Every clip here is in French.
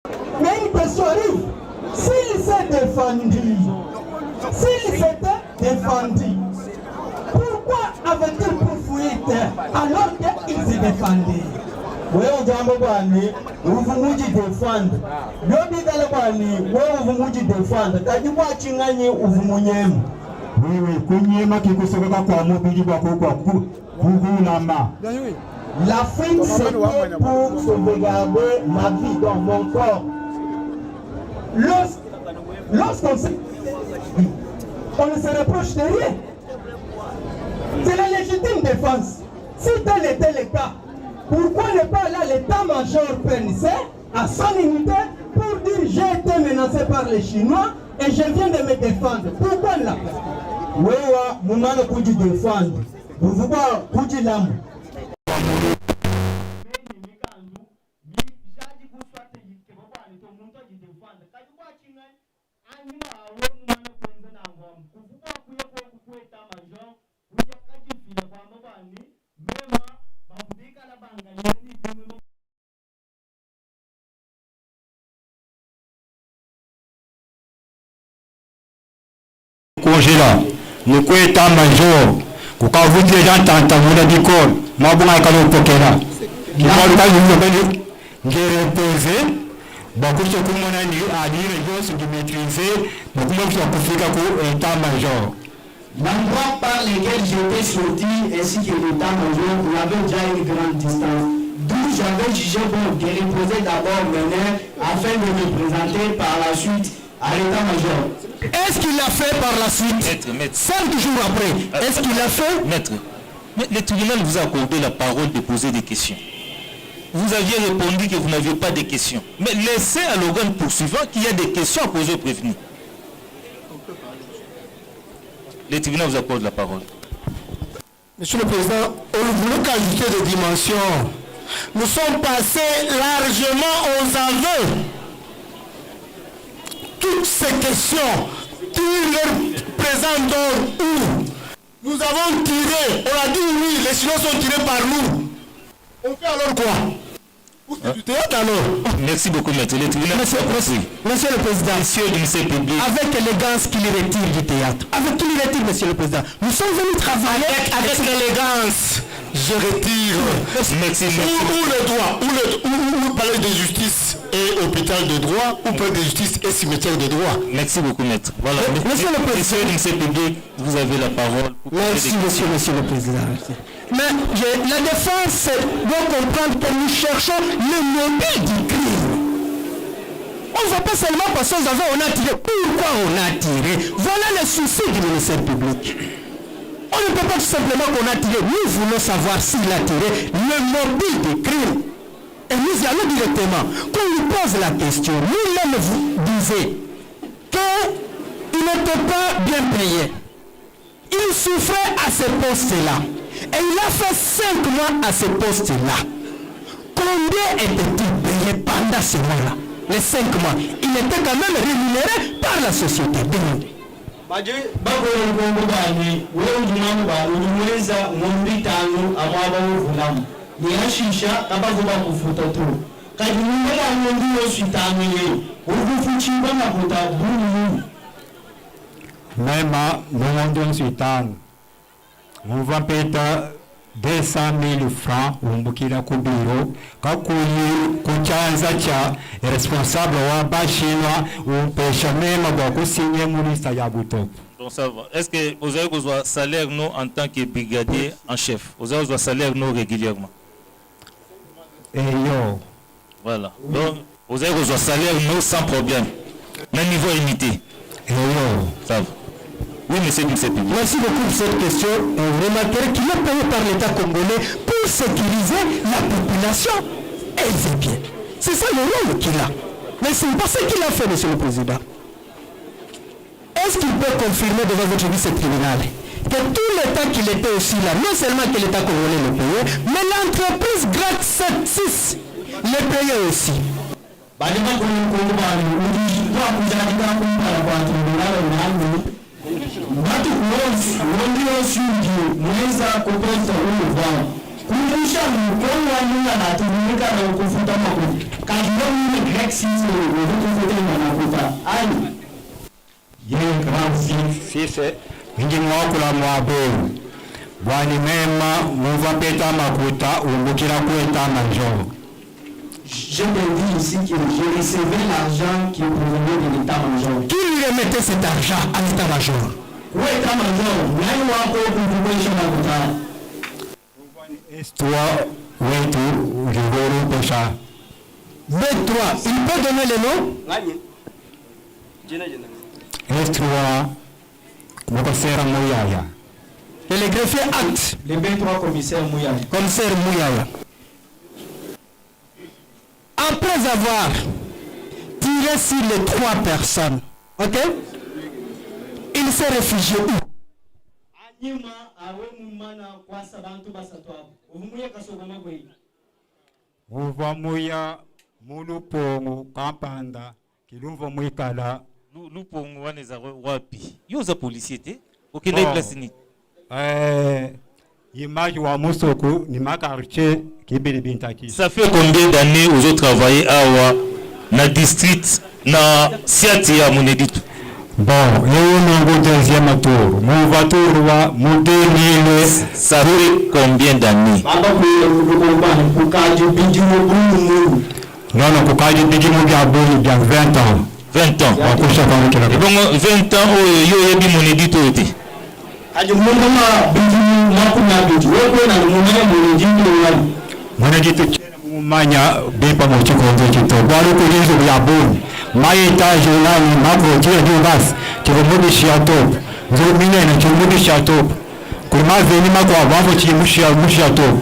Mais une question arrive. S'il s'est défendu, pourquoi avait-il pourfouillé alors qu'il se défendait? Oui, on dit à Mobani, vous vous défendre. L'homme d'Alabani, vous vous défendre. T'as dit quoi, Chingani ou vous mouillez? Oui, Kounyema qui se regarde quoi, mobile, l'Afrique, c'était pour sauvegarder ma vie dans mon corps. Lorsqu'on on ne se reproche de rien. C'est la légitime défense. Si tel était le cas, pourquoi ne pas là l'état-major PNC à son unité pour dire j'ai été menacé par les Chinois et je viens de me défendre? Pourquoi ne l'a pas? Oui, vous m'avez pu défendre. Vous voulez pu l'âme. Congéla, nous quoi état-major, quand vous dites gens t'entendent, vous avez dit quoi, moi vous m'avez calé au pokera. Qui m'a dit que j'ai reposé, beaucoup de ce que mon ami a dit, les gens sont maîtrisés, beaucoup de gens sont pour état-major. L'endroit par lequel j'étais sorti ainsi que l'état-major, il y avait déjà une grande distance. D'où j'avais jugé bon de reposer d'abord mes nerfs afin de me présenter par la suite à l'état-major. Est-ce qu'il l'a fait par la suite? Maître. 5 jours après, est-ce qu'il l'a fait? Maître, mais le tribunal vous a accordé la parole de poser des questions. Vous aviez répondu que vous n'aviez pas de questions. Mais laissez à l'organe poursuivant qu'il y a des questions à poser au prévenu. Le tribunal vous accorde la parole. Monsieur le Président, on ne voulait qu'ajouter des dimensions. Nous sommes passés largement aux aveux. Toutes ces questions, qui leur présentent où nous avons tiré, on a dit oui, les Chinois sont tirés par nous. On fait alors quoi? Du théâtre alors. Merci beaucoup, maître. Le tribunal Monsieur le Président, monsieur du ministère public, avec élégance qu'il retire du théâtre. Avec qui il retire, Monsieur le Président? Nous sommes venus travailler avec élégance. Je retire. Merci. Où le droit, où le palais de justice et hôpital de droit, où palais de justice et cimetière de droit. Merci beaucoup, maître. Voilà. Monsieur le Président, monsieur du ministère public, vous avez la parole. Merci, monsieur le Président. Mais la défense doit comprendre que nous cherchons le mobile du crime. On ne va pas seulement parce qu'on on a tiré. Pourquoi on a tiré? Voilà le souci du ministère public. On ne peut pas tout simplement qu'on a tiré. Nous voulons savoir s'il a tiré le mobile du crime. Et nous y allons directement. Quand on lui pose la question, nous-mêmes vous disiez qu'il n'était pas bien payé. Il souffrait à ce poste-là. Et il a fait 5 mois à ce poste-là. Combien était-il payé pendant ce mois-là? Les 5 mois. Il était quand même rémunéré par la société. Même nous sommes on va payer 200 000 francs au Mbukira Kubiro, Kakuli, Kuchanza cha, responsable wa Bachinois, ou pêche même à signer Mounista Yabuto. Donc ça va. Est-ce que vous avez besoin de salaire nous en tant que brigadier en chef? Vous avez besoin de salaire nous régulièrement? Et yo. Voilà. Donc vous avez besoin de salaire nous sans problème. Même niveau limité. Et yo. Ça va. Oui, monsieur le ministre public. Merci beaucoup pour cette question. Vous remarquerez qu'il est payé par l'État congolais pour sécuriser la population et ses biens. C'est ça le rôle qu'il a. Mais ce n'est pas ce qu'il a fait, monsieur le Président. Est-ce qu'il peut confirmer devant votre vice-tribunal que tout l'État qu'il était aussi là, non seulement que l'État congolais le payait, mais l'entreprise GRAC 76 le payait aussi? Watu wengi walioshuhudia mweza kupata ule vao kulisha mkono wa Mungu anatumika na kufuta makofi. Kajua mimi Greek sisi kufuta na kufuta. Ani. Yeye kama sisi wingi mwakula mwabo. Bwani mema muva peta makuta umbukira kweta manjo. Je te dis ici que je recevais l'argent qui provenait de l'état-major. Qui lui remettait cet argent à l'état-major? Oui, état-major. Nani wako kukukwesha makuta? Toi, wetu rigoro pesha. B3, il peut donner le nom? Est-toi commissaire Mouyaya. Et le greffier acte. Les B3 commissaires Mouyaya. Commissaire Mouyaya. Après avoir tiré sur les 3 personnes, ok? Il s'est réfugié où? Muvamuya mulupongo kampanda kilumva mwikala lupongo waneza wapi yoza policier te okenda place ni image wa musoko ni makarche kibili bintaki. Ça fait combien d'années vous avez travaillé à na district na siati ya Moneditu? Bon, il y a un deuxième tour. Mon voiture va mon 2000. Ça fait combien d'années? Non, non, pour qu'il y ait des gens qui ont 20 ans. 20 ans. Et bon, 20 ans, il y a des Moneditu. Moneditu manya bipa mochikondo kito. Bali kujenga ya boni. Maetaje nani makotia divas kirumudisha top zomine na kirumudisha top kuma veni makwa bavo chimushia top.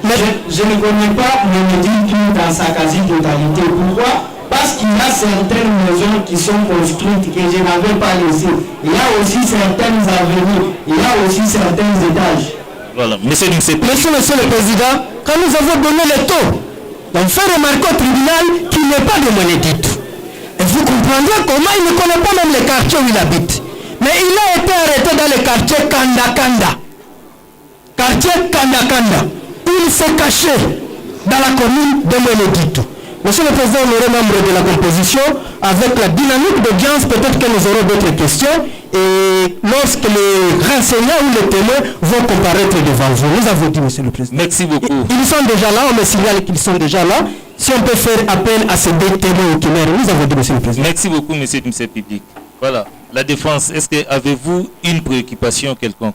Mais je ne connais pas Moneditu dans sa quasi-totalité. Pourquoi? Parce qu'il y a certaines maisons qui sont construites que je n'avais pas laissées. Il y a aussi certaines avenues, il y a aussi certains étages. Voilà, monsieur le Président, quand nous avons donné le taux, on fait remarquer au tribunal qu'il n'est pas de Moneditu. Et vous comprendrez comment il ne connaît pas même les quartiers où il habite. Mais il a été arrêté dans le quartier Kanda. Quartier Kanda. Il s'est caché dans la commune de Moneditu. Monsieur le Président, on est membre de la composition. Avec la dynamique d'audience, peut-être que nous aurons d'autres questions. Et lorsque les renseignants ou les témoins vont comparaître devant vous. Nous avons dit, Monsieur le Président. Merci beaucoup. Ils sont déjà là, on me signale qu'ils sont déjà là. Si on peut faire appel à ces deux témoins au Khmer, nous avons dit, Monsieur le Président. Merci beaucoup, Monsieur le Ministre public. Voilà, la défense, est-ce que avez-vous une préoccupation quelconque?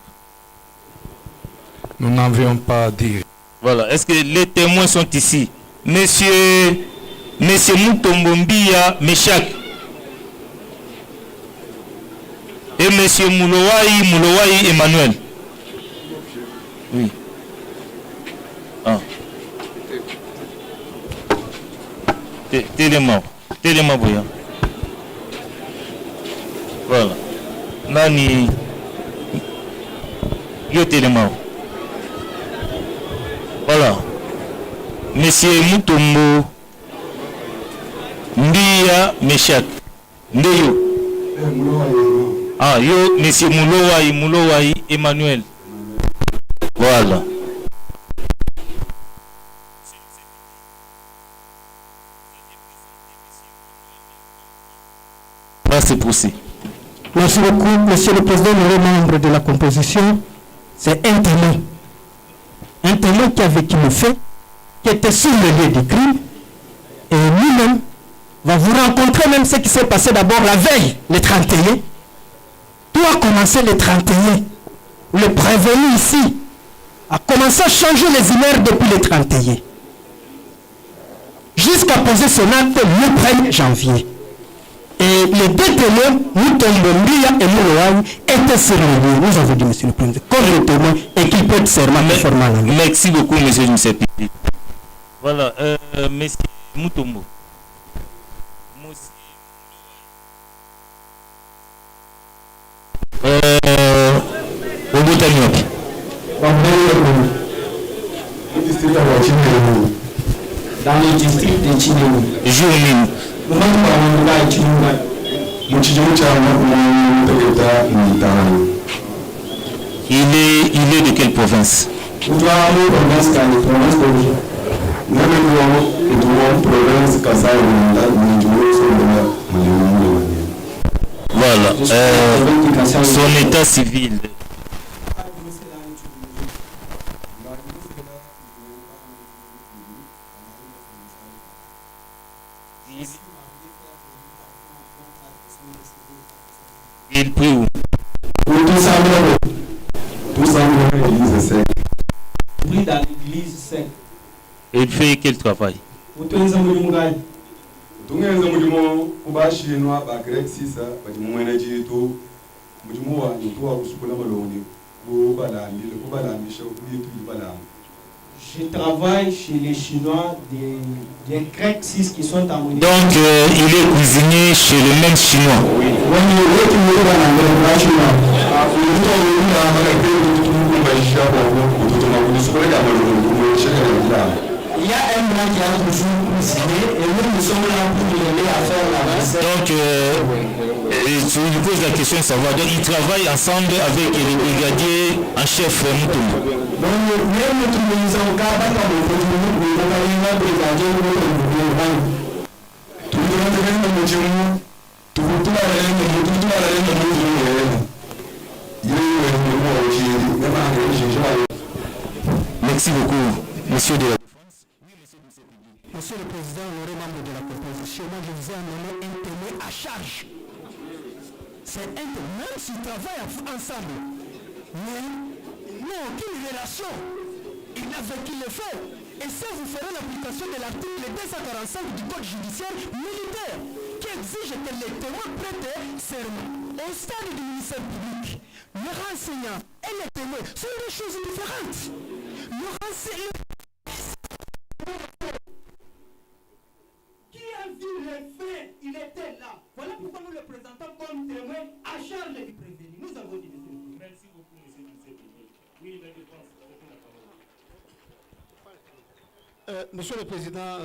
Nous n'avions pas à dire. Voilà, est-ce que les témoins sont ici? Monsieur Mutombo Mbia Meshak et Monsieur Mulowai Emmanuel. Oui. Ah. Téléma Boya. Voilà. Nani. Yo Téléma. Voilà. Monsieur Mutombo Mbia Meshak. Ndeyo. Ah, yo, Monsieur Mulowai Emmanuel. Voilà. C'est possible. Merci beaucoup, Monsieur le Président, le membre de la composition. C'est un témoin. Un témoin qui a vécu le fait, qui était sur le lieu du crime, et lui-même va vous rencontrer même ce qui s'est passé d'abord la veille, le 31. Tout a commencé le 31. Le prévenu ici a commencé à changer les humeurs depuis le 31. Jusqu'à poser son acte le 1er janvier. Et les deux témoins, Mutombo Mbia et Mulowai, étaient sur le lieu. Nous avons dit, Monsieur le Président, comme les témoins et qu'ils peuvent serment formellement. Merci beaucoup, Monsieur le Ministre public. Voilà, Monsieur Mutombo. Dans le district de Chinéou. Il est de quelle province? Kutwamo province kani province d'origine. Nami tuwa province Kasai Voilà. Son état civil. Il prie où? Tout ça, l'église sec. Il prie dans l'église sec. Et il fait quel travail? Tungeza mulimo kubashinwa ba grade 6 bajimwena jitu mujimu wa ntu wa kusukula maloni kubalambisha kuyitu ibalam. Je travaille chez les Chinois des Grecs 6 qui sont en Mongolie. Donc il est cuisinier chez le même Chinois. Oui. Il y a un blanc qui a toujours cuisiné et nous sommes là pour l'aider à faire la recette. Donc je lui pose la question de savoir. Donc ils travaillent ensemble avec les brigadiers en chef Mutombo. Merci beaucoup, monsieur de la Défense. Monsieur le Président, honoré membre de la proposition, moi je vous ai amené un témoin à charge. C'est un témoin, même s'ils travaillent ensemble, mais ils n'ont aucune relation. Il a vécu le fait. Et ça vous ferez l'application de l'article 245 du Code judiciaire militaire qui exige que les témoins prêtent serment au stade du ministère public. Le renseignant et les témoins sont des choses différentes. Le renseignant qui a vu les faits, il était là. Voilà pourquoi nous le présentons comme témoin à charge du prévenu. Nous avons dit monsieur. Merci beaucoup, monsieur le Président. Oui, la défense. Monsieur le Président,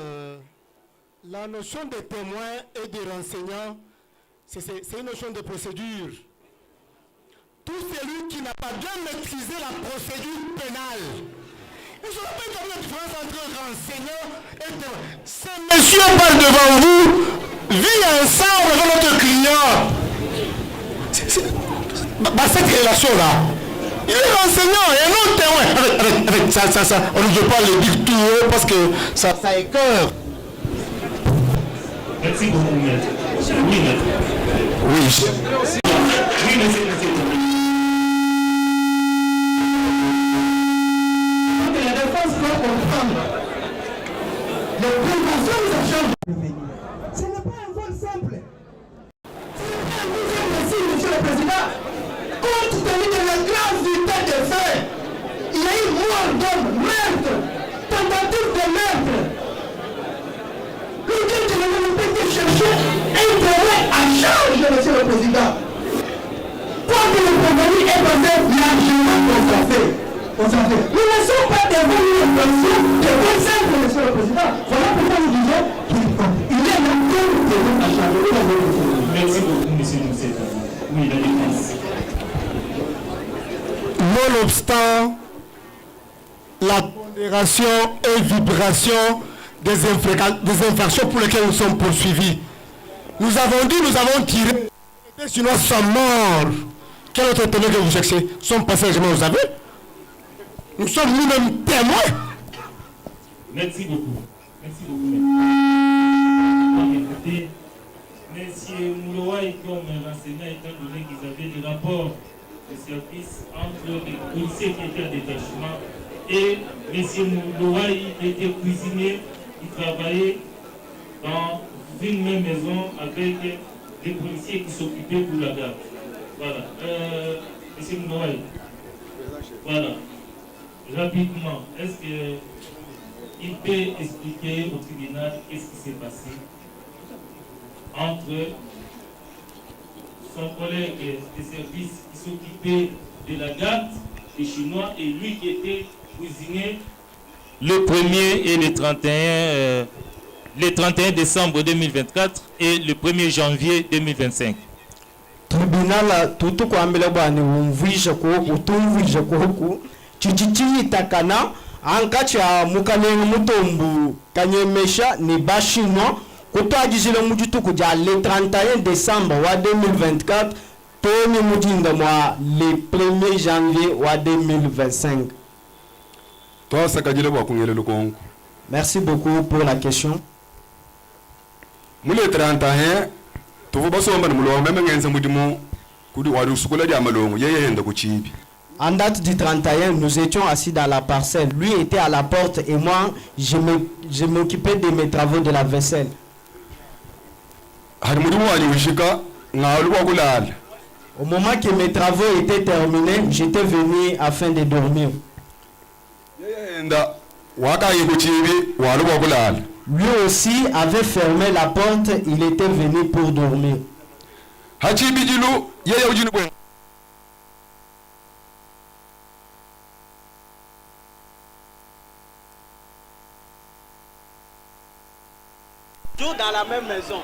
la notion de témoin et de renseignant, c'est une notion de procédure. Tout celui qui n'a pas bien maîtrisé la procédure pénale, vous n'avez pas établi la différence entre renseignant et témoin. Ce monsieur parle devant vous, vit ensemble avec notre client. Cette relation-là, il est renseignant et non témoin. Avec ça, on ne veut pas le dire tout haut parce que ça écœure. Merci beaucoup, maître. Oui, maître. Oui. Oui, monsieur. La défense doit comprendre. Les préventions des agents de prévenir. Ce n'est pas un vol simple. C'est un deuxième récit, monsieur le Président. Compte tenu de la gravité des faits, il y a eu mort d'homme, meurtre, tentative de meurtre. Le juge de la peut chercher un témoin à charge, monsieur le Président. Quoi que le prévenu est passé largement constaté. Nous ne sommes pas devant une version de vol simple, monsieur le Président. Voilà pourquoi nous disons qu'il est là comme témoin à charge. Merci beaucoup, monsieur le Président. Oui, la défense. Nonobstant la pondération et vibration des infractions pour lesquelles nous sommes poursuivis, nous avons tiré, les Chinois sont morts. Quel autre témoin que vous cherchez? Sont passés, vous savez? Nous sommes nous-mêmes témoins. Merci beaucoup. Merci beaucoup. Écoutez, monsieur Mouloaï, comme renseignement, étant donné qu'ils avaient des rapports de service entre les policiers qui étaient en détachement et monsieur Mouloaï qui était cuisinier, qui travaillait dans une même maison avec des policiers qui s'occupaient pour la garde. Voilà. Monsieur Mouloaï. Voilà. Rapidement, est-ce qu'il peut expliquer au tribunal qu'est-ce qui s'est passé entre son collègue de service qui s'occupait de la garde des Chinois et lui qui était cuisinier le 1er et le 31 décembre 2024 et le 1er janvier 2025. Tribunal tutu kwambele bwana umvisha ko utumvisha ko chichichi takana ankacha mukanenga mutombu kanyemesha ni bachinois kutwajizile mujitu kuja le 31 décembre wa 2024 toni mujinga mwa le 1er janvier wa 2025. Merci beaucoup pour la question. Mule 31 tuvu basomba mulongo meme ngenza mudimu kudi wadu sukula dia malongo yeye henda kuchibi. En date du 31, nous étions assis dans la parcelle. Lui était à la porte et moi, je m'occupais de mes travaux de la vaisselle. Au moment que mes travaux étaient terminés, j'étais venu afin de dormir. Lui aussi avait fermé la porte, il était venu pour dormir. Toujours dans la même maison.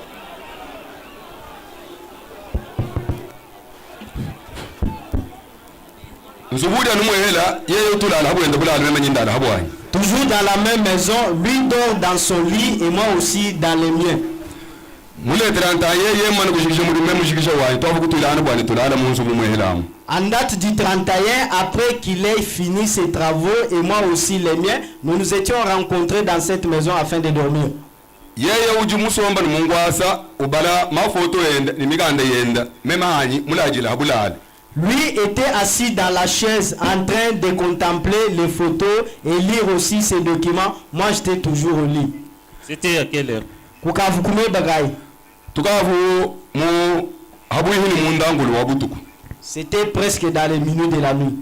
Toujours dans la même maison, lui dort dans son lit et moi aussi dans les miens. En date du 31, après qu'il ait fini ses travaux et moi aussi les miens, nous nous étions rencontrés dans cette maison afin de dormir. Lui était assis dans la chaise en train de contempler les photos et lire aussi ses documents. Moi j'étais toujours au lit. C'était à quelle heure? C'était presque dans les minutes de la nuit.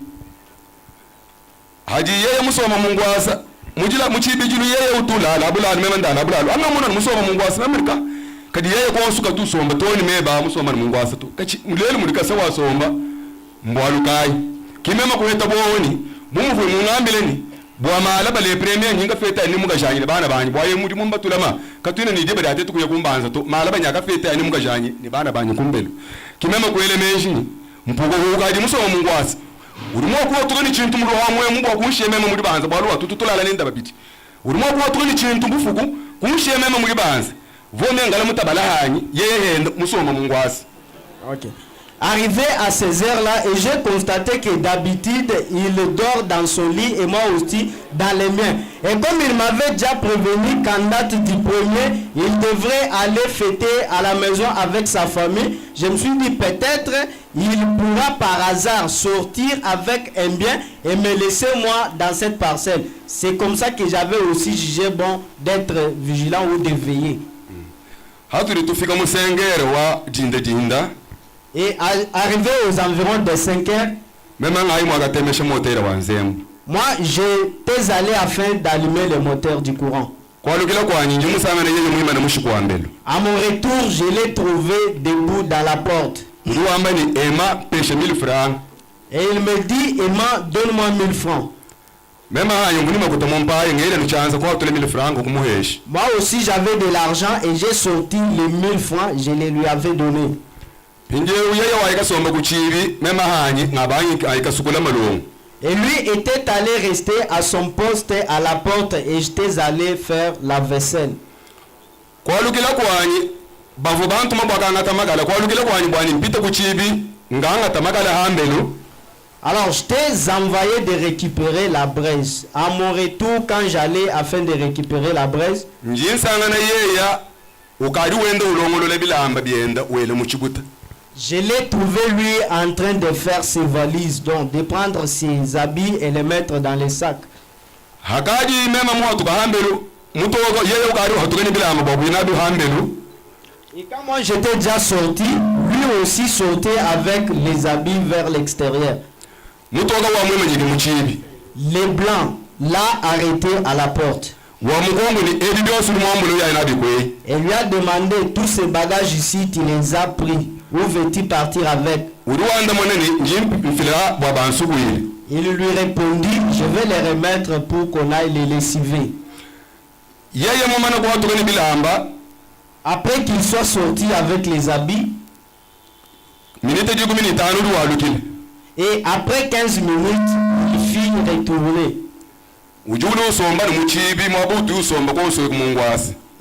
Okay. Arrivé à ces heures-là, et j'ai constaté que d'habitude, il dort dans son lit et moi aussi dans les miens. Et comme il m'avait déjà prévenu qu'en date du 1er, il devrait aller fêter à la maison avec sa famille, je me suis dit peut-être il pourra par hasard sortir avec un bien et me laisser moi dans cette parcelle. C'est comme ça que j'avais aussi jugé bon d'être vigilant ou de veiller. Et arrivé aux environs de 5 heures, moi j'étais allé afin d'allumer le moteur du courant. À mon retour, je l'ai trouvé debout dans la porte. Et il me dit, Emma, donne-moi 1000 francs. Moi aussi j'avais de l'argent et j'ai sorti les 1000 francs, je les lui avais donnés. Et lui était allé rester à son poste à la porte et j'étais allé faire la vaisselle. Alors je t'ai envoyé de récupérer la braise. À mon retour, quand j'allais afin de récupérer la braise, je l'ai trouvé lui en train de faire ses valises, donc de prendre ses habits et les mettre dans les sacs. Et quand moi j'étais déjà sorti, lui aussi sortait avec les habits vers l'extérieur. Les blancs l'ont arrêté à la porte. Et lui a demandé tous ces bagages ici, tu les as pris. Où veux-tu partir avec? Il lui répondit, je vais les remettre pour qu'on aille les lessiver. Après qu'il soit sorti avec les habits, et après 15 minutes, il signifie retourner.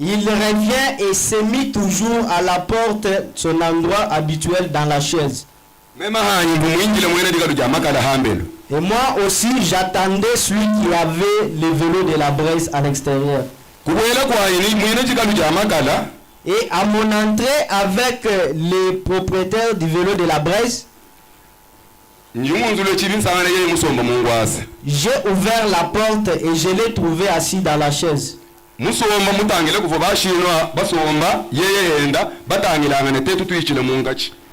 Il revient et s'est mis toujours à la porte, son endroit habituel dans la chaise. Et moi aussi, j'attendais celui qui avait le vélo de la braise à l'extérieur. Et à mon entrée avec les propriétaires du vélo de la braise, j'ai ouvert la porte et je l'ai trouvé assis dans la chaise.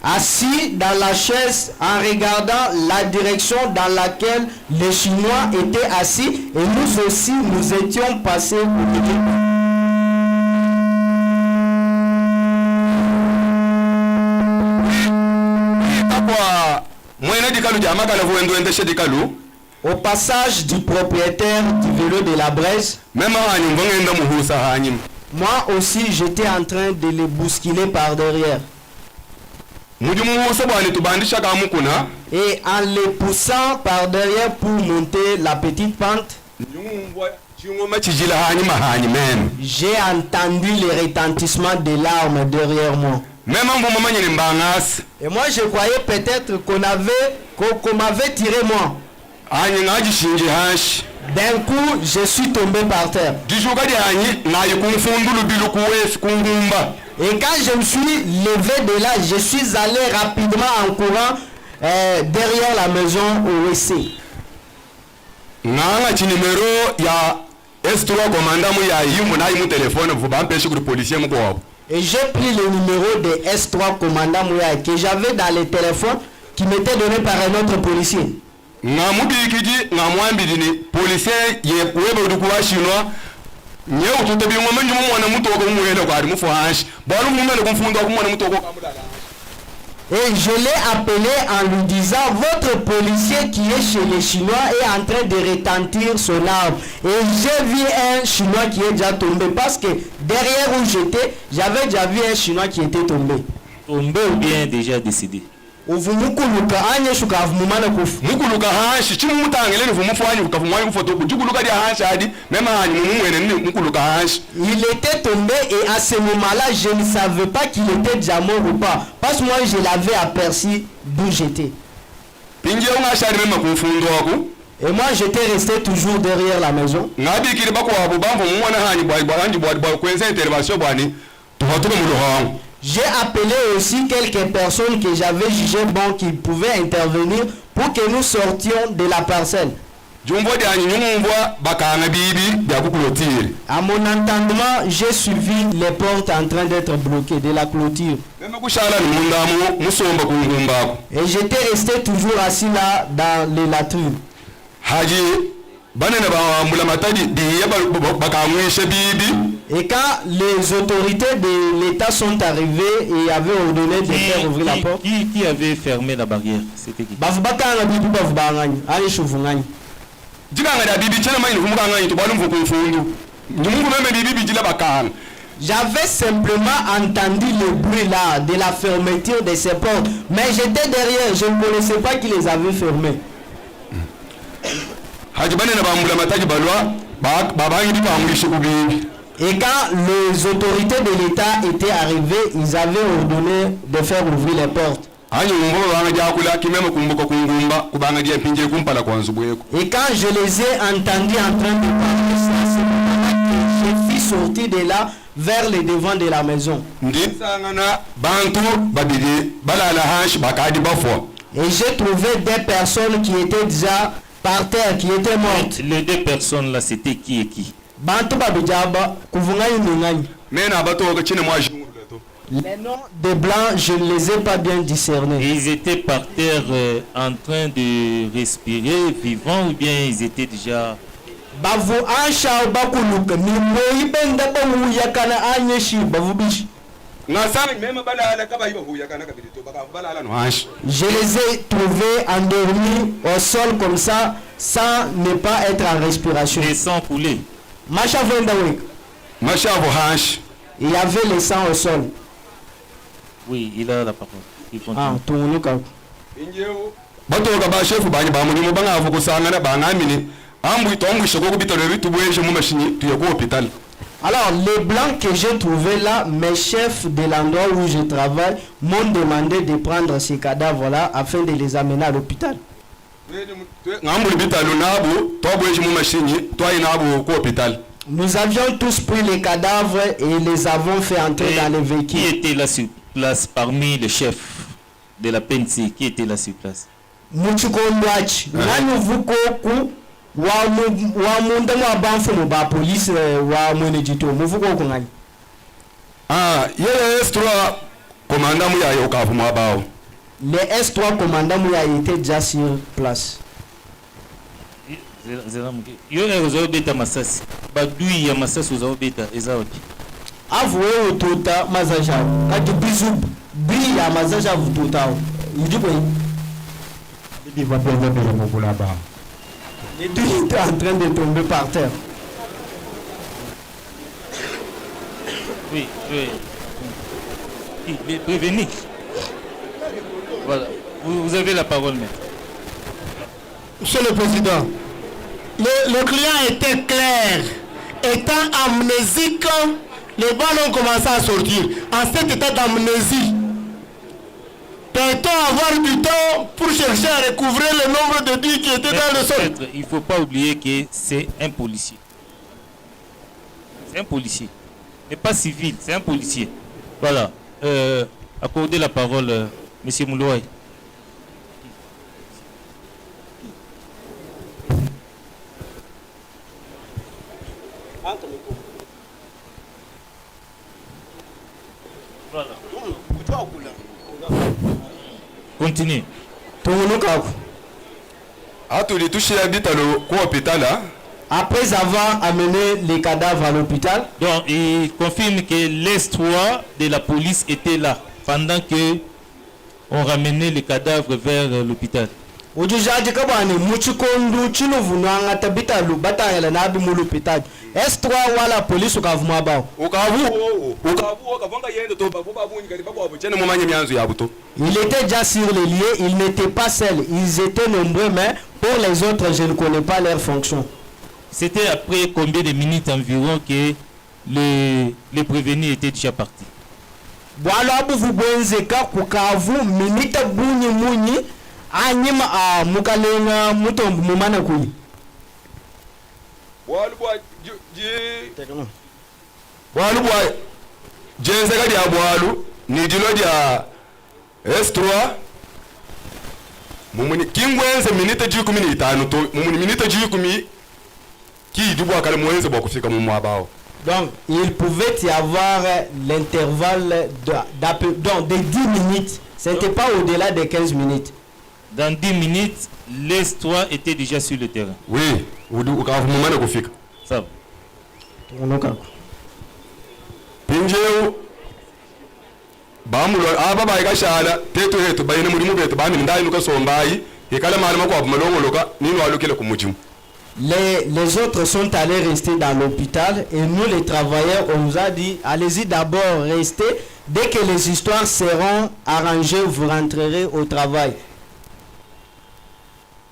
Assis dans la chaise en regardant la direction dans laquelle les Chinois étaient assis et nous aussi nous étions passés au milieu. Au passage du propriétaire du vélo de la braise, moi aussi j'étais en train de les bousculer par derrière. Et en les poussant par derrière pour monter la petite pente, j'ai entendu le retentissement des larmes derrière moi. Et moi je croyais peut-être qu'on m'avait tiré moi. D'un coup, je suis tombé par terre. Et quand je me suis levé de là, je suis allé rapidement en courant derrière la maison au WC. Et j'ai pris le numéro de S3 commandant Mouya que j'avais dans le téléphone qui m'était donné par un autre policier. Et quand je l'ai appelé en lui disant, votre policier qui est chez les Chinois est en train de retentir son arme. Et j'ai vu un Chinois qui est déjà tombé parce que derrière où j'étais, j'avais déjà vu un Chinois qui était tombé. Tombé ou bien déjà décédé? Il était tombé et à ce moment-là, je ne savais pas qu'il était déjà mort ou pas. Parce que moi, je l'avais aperçu d'où j'étais. Et moi, j'étais resté toujours derrière la maison. J'ai appelé aussi quelques personnes que j'avais jugé bon qui pouvaient intervenir pour que nous sortions de la parcelle. À mon entendement, j'ai suivi les portes en train d'être bloquées de la clôture. Et j'étais resté toujours assis là dans les latrines. Et quand les autorités de l'État sont arrivées et avaient ordonné de faire ouvrir la porte, qui avait fermé la barrière? C'était qui? J'avais simplement entendu le bruit là de la fermeture de ces portes, mais j'étais derrière, je ne connaissais pas qui les avait fermées. Et quand les autorités de l'État étaient arrivées, ils avaient ordonné de faire ouvrir les portes. Et quand je les ai entendus en train de parler, je suis sorti de là vers le devant de la maison. Et j'ai trouvé des personnes qui étaient déjà par terre, qui étaient mortes. Les deux personnes là, c'était qui et qui? Les noms des blancs, je ne les ai pas bien discernés. Ils étaient par terre en train de respirer, vivants, ou bien ils étaient déjà... Je les ai trouvés endormis au sol comme ça, sans ne pas être en respiration. Et sans couler. Il y avait le sang au sol. Oui, il a la parole. Il continue. batoka ba chef banye ba mulimo bangavu kusangana bangamini ambu itombu shoko kubitalo bitu bweje mu machine tuye ko hôpital. Alors, les blancs que j'ai trouvés là, mes chefs de l'endroit où je travaille m'ont demandé de prendre ces cadavres-là afin de les amener à l'hôpital. Nous avions tous pris les cadavres et les avons fait entrer dans les véhicules. Qui était là sur place parmi les chefs de la PNC? Qui était là sur place? Muchukonwachi, Nanuvukoku, Wamundamo Abanfo, la police, Wamunejito, Muvuko Ngani. Ah, il y a S3 commandant Mouya Yokafumabao. Les S3 commandants Mouya étaient déjà sur place. Yo ezo beta masasi badui ya masasi uzo beta ezaoki avoué au tota mazaja kati bizub bi ya mazaja vututa yidi ko Il va bien venir au bout là-bas. les deux étaient en train de tomber par terre. oui prévenez. Voilà, vous avez la parole maître. Monsieur le Président, le client était clair. Étant amnésique, les balles ont commencé à sortir. En cet état d'amnésie, peut-on avoir du temps pour chercher à recouvrir le nombre de billes qui étaient dans le sol? Il ne faut pas oublier que c'est un policier. C'est un policier. Mais pas civil, c'est un policier. Voilà. Accordez la parole, Monsieur Moulouaï. Voilà. Continue. Après avoir amené les cadavres à l'hôpital, donc il confirme que l'Est-3 de la police était là pendant que on ramenait les cadavres vers l'hôpital. ujujaji kabani muchikondu chinovunanga tabita lubata na abi mu l'hôpital. S3 wala police ukavuma bao. Il était déjà sur les lieux, il n'était pas seul, ils étaient nombreux, mais pour les autres, je ne connais pas leur fonction. C'était après combien de minutes environ que les prévenus étaient déjà partis? Voilà, vous bonzeka kukavu minita buni muni anyima a mukalenga mutombu mumana kuli. Bwalu bwa jenzeka dia bwalu ni dilo dia S3 mumuni kingwenze minute 15 to mumuni minute 10 ki dubwa kale mwenze bwa kufika mu mwabao. Donc il pouvait y avoir l'intervalle de 10 minutes, c'était pas au-delà de 15 minutes. Dans 10 minutes, les 3 étaient déjà sur le terrain. Oui, ukavumana kufika. Ça va. Pinjeu bamulo aba bayikashala teto hetu bayine muri mubeto bami ndai nuka sombayi ikala malama kwa malongoloka nini walukile kumujimu. Les autres sont allés rester dans l'hôpital et nous les travailleurs on nous a dit allez-y d'abord rester, dès que les histoires seront arrangées vous rentrerez au travail.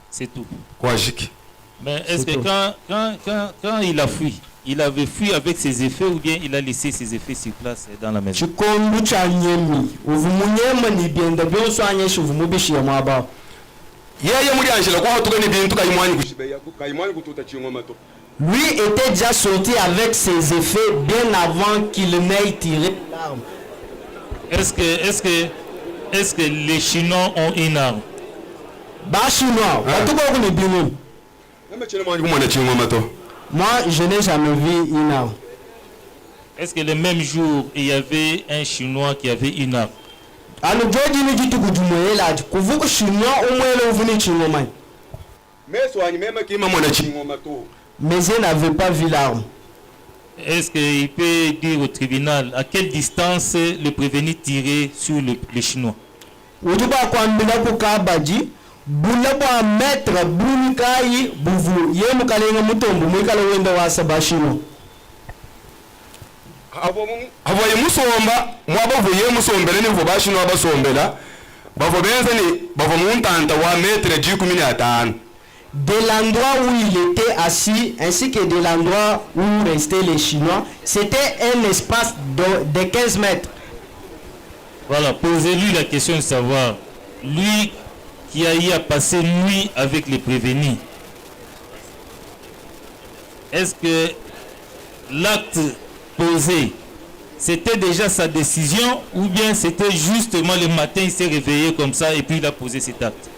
C'est tout. Kwajiki. Mais est-ce que quand il a fui, il avait fui avec ses effets ou bien il a laissé ses effets sur place dans la maison? Lui était déjà sorti avec ses effets bien avant qu'il n'ait tiré l'arme. Est-ce que les Chinois ont une arme? Chinois, moi je n'ai jamais vu une arme. Est-ce que le même jour il y avait un Chinois qui avait une arme? Mais il n'avait pas vu l'arme. Est-ce qu'il peut dire au tribunal à quelle distance le prévenu tirait sur les Chinois? Bulaba maître Bunikai Buvu Yemukalenga Mutombo Mukala wenda wasa bashino. Avoye musomba mwabavuye musombele nivo bashino abasombela bavo benzani bavo muntanta wa metre 15. De l'endroit où il était assis ainsi que de l'endroit où restaient les Chinois, c'était un espace de 15 mètres. Voilà, posez-lui la question de savoir, lui qui a eu à passer nuit avec les prévenus, est-ce que l'acte posé, c'était déjà sa décision ou bien c'était justement le matin, il s'est réveillé comme ça et puis il a posé cet acte?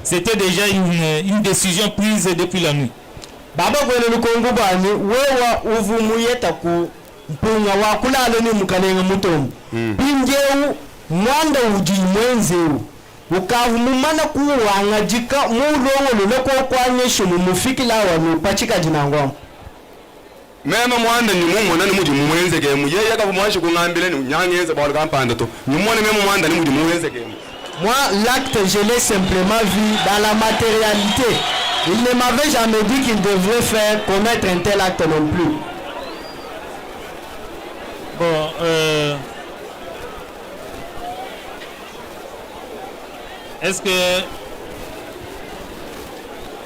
C'était déjà une décision prise depuis la nuit. Baba kwele lukongo bani wewa uvumuyeta ku mpunga wa kulala ni mukalenga mutomu pinjeu mwanda uji mwenzeu ukavumumana kuwangajika mulongo luloko kwanyesho mumufikila wanu pachika jinangwamo mema mwanda ni mumona ni muji mumwenze ke muyeye ka mwashi kungambile ni nyangeze bawal kampanda to nyumone mema mwanda ni muji mumwenze ke. Moi, l'acte, je l'ai simplement vu dans la matérialité. Il ne m'avait jamais dit qu'il devrait faire commettre un tel acte non plus. Bon, est-ce que...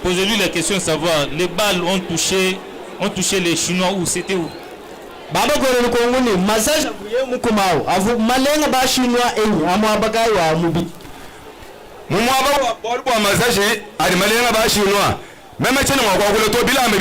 Posez-lui la question de savoir, les balles ont touché les Chinois ou c'était où? Baba Gorel Kongoni, massage Mukumao, avu malenga ba Chinois enyi, amuabagai wa mubi. Mumwaba wa massage, adi malenga ba Chinois. Même si nous avons le taux bilan, mais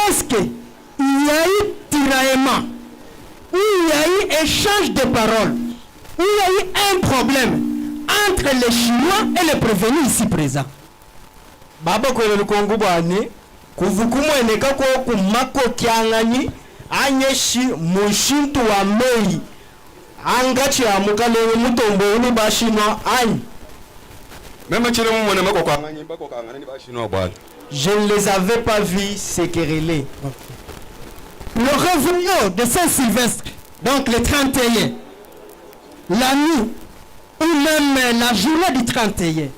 Est-ce qu'il y a eu tiraillement, où il y a eu échange de paroles, où il y a eu un problème entre les Chinois et les prévenus ici présents? Baba Gorel Kongo bani, kuvukumweneka kwa kumako kiangani, anyeshi mushintu wa mei, angachi ya mukalenga mutombo unu ba Chinois anyi. même si nous avons le taux bilan, Chinois. Je ne les avais pas vus se quereller. Le réveillon de Saint-Sylvestre, donc le 31, la nuit ou même la journée du 31,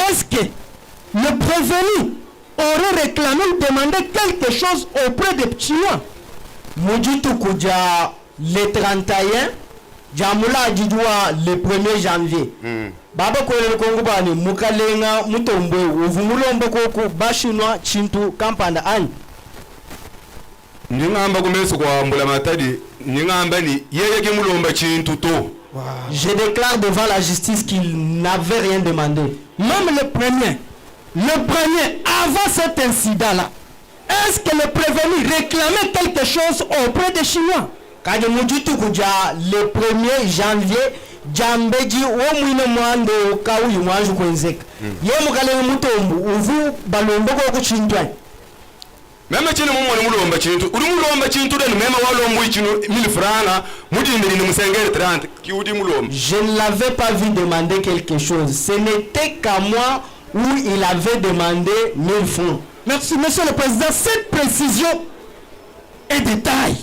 est-ce que le prévenu aurait réclamé ou demandé quelque chose auprès des Chinois? Mujitu kuja le 31, Jamula Djidwa le 1er janvier. Baba Kwele Kongo bani mukalenga mutombo uvumulombo koko bashinwa chintu kampanda ani. Ningamba kumeso kwa mbula matadi, ningamba ni yeye ki mulomba chintu to. Je déclare devant la justice qu'il n'avait rien demandé. Même le premier, avant cet incident-là, est-ce que le prévenu réclamait quelque chose auprès des Chinois? Quand Mujitu kuja le 1er janvier, Jambeji omwine mwando kauyi mwanju kwenzeka. Ye mukalenga mutombo uvu balombo ko kuchindwa. Même si nous avons mulomba chintu, uri mulomba chintu den mema walombo ichinu 1000 francs, mudindiri ni musengere 30 ki udi mulomba. Je ne l'avais pas vu demander quelque chose. Ce n'était qu'à moi où il avait demandé 1000 francs. Merci, Monsieur le Président. Cette précision et de taille.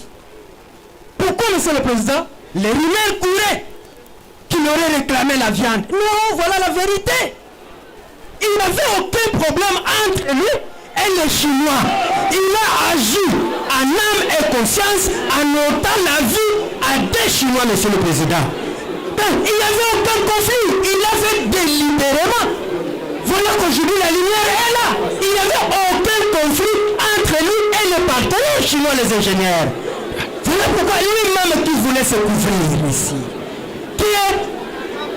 Pourquoi, Monsieur le Président? Les rumeurs couraient qu'il aurait réclamé la viande. Non, voilà la vérité. Il n'avait aucun problème entre lui et les Chinois. Il a agi en âme et conscience en ôtant la vie à des Chinois, Monsieur le Président. Donc, il n'y avait aucun conflit. Il l'a fait délibérément. Voilà qu'aujourd'hui la lumière est là. Il n'y avait aucun conflit entre lui et les partenaires chinois, les ingénieurs. Voilà pourquoi lui-même qui voulait se couvrir ici.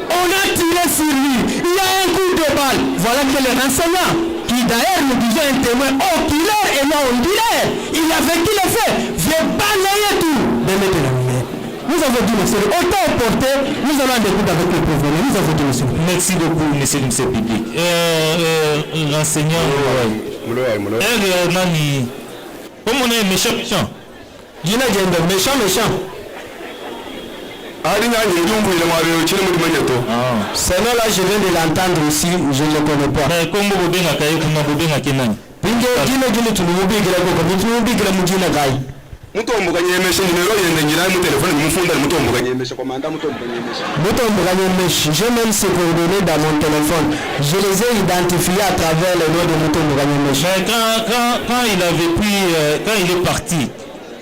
On a tiré sur lui. Il y a un coup de balle. Voilà que le renseignement, qui d'ailleurs nous disait un témoin oculaire et non ondulaire, il avait qui le fait. J'ai balayé tout. De mettre la lumière. Nous avons dit, monsieur, autant emporté, nous allons en découdre avec le prévenu. Nous avons dit, monsieur. Merci beaucoup, monsieur le public. Renseignant. Nani. Comme on est méchant. Méchant. Celle-là, je viens de l'entendre aussi, je ne le connais pas. Mais comme vous bien accueilli, vous m'avez bien accueilli. J'ai même ses coordonnées dans mon téléphone. Je les ai identifiés à travers le nom de Mouton Mouganyemesh. Mais quand il avait pris, quand il est parti,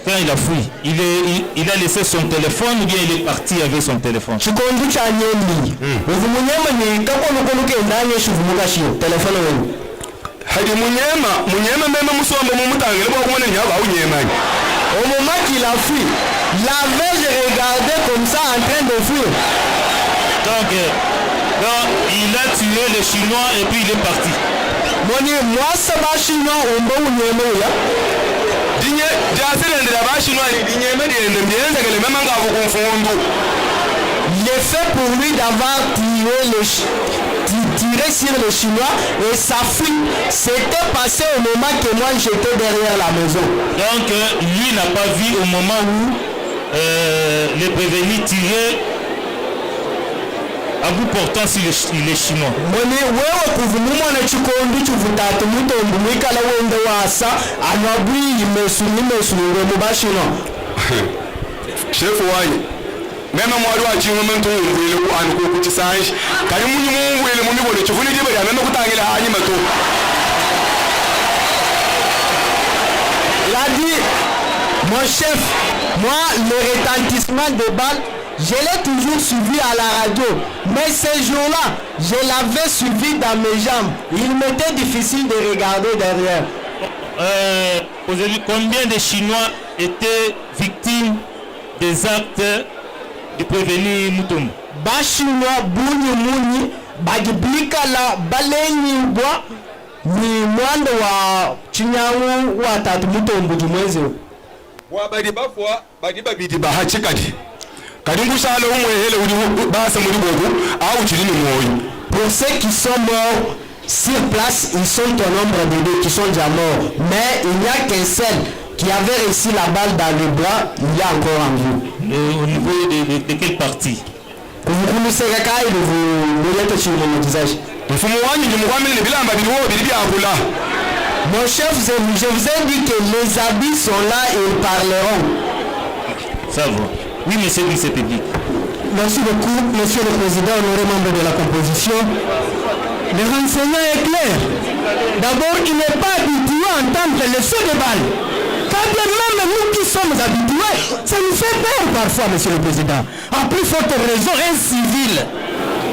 quand il a fui, il a laissé son téléphone ou bien il est parti avec son téléphone? Tu conduis à Nyeli. Vous m'avez téléphone. Au moment qu'il a fui, l'avais regardé comme ça en train de fuir. Donc, il a tué les Chinois et puis il est parti. Moi, ça va Chinois, on va où l'effet pour lui d'avoir tiré sur les Chinois et sa fuite s'était passé au moment que moi j'étais derrière la maison. Donc lui n'a pas vu au moment où les prévenus tiraient à bout portant sur les Chinois. Chef Wai, même moi, je suis un moment où je suis un petit sage, car je suis un il a dit, mon chef, moi, le retentissement des balles, je l'ai toujours suivi à la radio, mais ces jours-là, je l'avais suivi dans mes jambes. Il m'était difficile de regarder derrière. Aujourd'hui, combien de Chinois étaient victimes des actes du prévenu Moutoum? Chinois, Bouni, Badibika la Baleni Bois, ni Mwanda wa Chinyawu wa Tatu Moutoum Boudumweze. Pour ceux qui sont morts sur place, ils sont au nombre de deux qui sont déjà morts. Mais il n'y a qu'un seul qui avait réussi la balle dans le bras, il y a encore en vie. Au niveau de quelle partie? Vous connaissez le cas et vous l'êtes sur mon visage. Mon chef, je vous ai dit que les habits sont là et ils parleront. Ça va. Oui, monsieur le vice-public. Merci beaucoup, monsieur le président, honoré membre de la composition. Le renseignement est clair. D'abord, il n'est pas habitué à entendre les sauts de balles. Quand bien même nous qui sommes habitués, ça nous fait peur parfois, monsieur le président. À plus forte raison, un civil.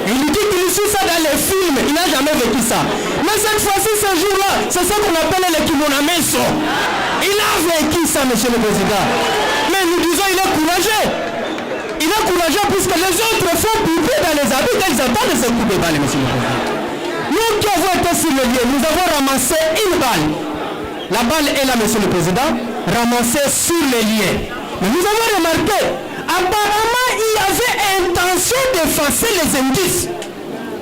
Il dit qu'il suit ça dans les films, il n'a jamais vécu ça. Mais cette fois-ci, ce jour-là, c'est ce qu'on appelle le kimonameso. Il a vécu ça, monsieur le président. Mais nous disons, il est courageux. Il est courageux puisque les autres font piper dans les habits qu'ils attendent ce coup de balle, monsieur le président. Nous qui avons été sur le lieu, nous avons ramassé une balle. La balle est là, monsieur le président, ramassée sur les liens. Mais nous avons remarqué, apparemment, il y avait intention d'effacer les indices.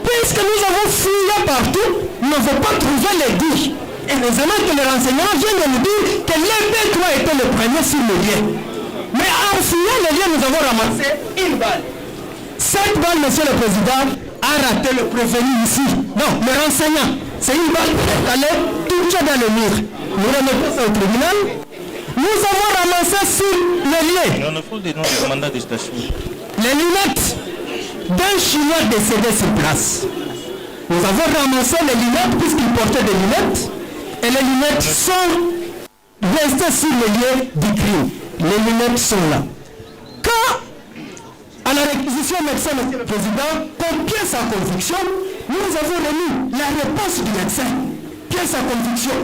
Puisque nous avons fouillé partout, nous n'avons pas trouvé les dires. Et heureusement que le renseignement vient de nous dire que l'EP3 était le premier sur le lien. Mais en fouillant les liens, nous avons ramassé une balle. Cette balle, monsieur le président, a raté le prévenu ici. Non, le renseignant. C'est une balle qui est allée toucher dans le mur. Nous remettons ça au tribunal. Nous avons ramassé commencer sur le lien. On a fait des noms de mandat de détachement. Les lunettes d'un Chinois décédé sur place. Nous avons ramassé les lunettes puisqu'il portait des lunettes. Et les lunettes sont restées sur le lieu du crime. Les lunettes sont là. Quand, à la réquisition médecin, Monsieur le Président, pour pièce à conviction, nous avons remis la réponse du médecin. Pièce à conviction.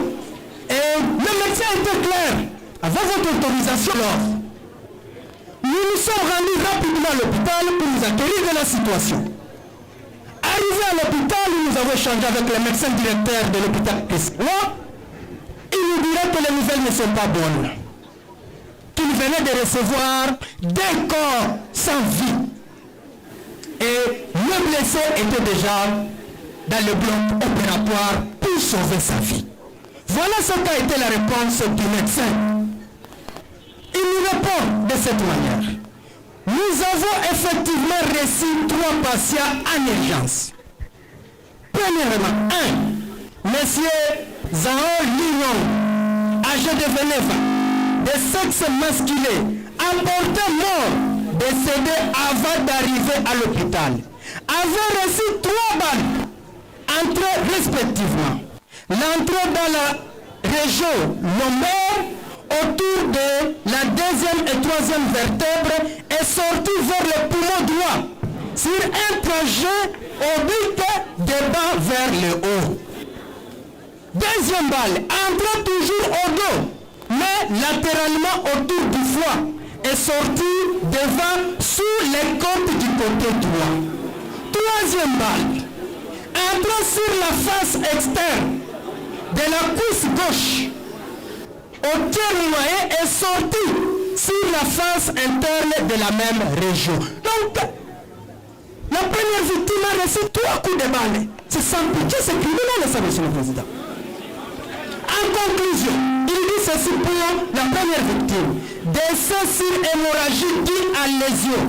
Et le médecin était clair. Avant votre autorisation, nous nous sommes rendus rapidement à l'hôpital pour nous acquérir de la situation. Arrivé à l'hôpital, nous avons échangé avec le médecin directeur de l'hôpital Christ-Roi. Il nous dirait que les nouvelles ne sont pas bonnes. Qu'il venait de recevoir des corps sans vie. Et le blessé était déjà dans le bloc opératoire pour sauver sa vie. Voilà ce qu'a été la réponse du médecin. Il nous répond de cette manière. Nous avons effectivement reçu 3 patients en urgence. Premièrement, 1. Monsieur Zhao Linon, âgé de 29 ans, de sexe masculin, emporté mort, décédé avant d'arriver à l'hôpital, avait reçu 3 balles, entrées respectivement. L'entrée dans la région lombaire autour de la 2e et 3e vertèbre est sortie vers le poumon droit sur un trajet oblique de bas vers le haut. 2e balle entre toujours au dos, mais latéralement autour du foie est sortie devant sous les côtes du côté droit. 3e balle entre sur la face externe de la cuisse gauche au tiers moyen est sorti sur la face interne de la même région. Donc, la première victime a reçu 3 coups de balle. C'est sans pitié, c'est criminel, ça, Monsieur le Président. En conclusion, il dit ceci pour la première victime. Décès sur hémorragie due à lésion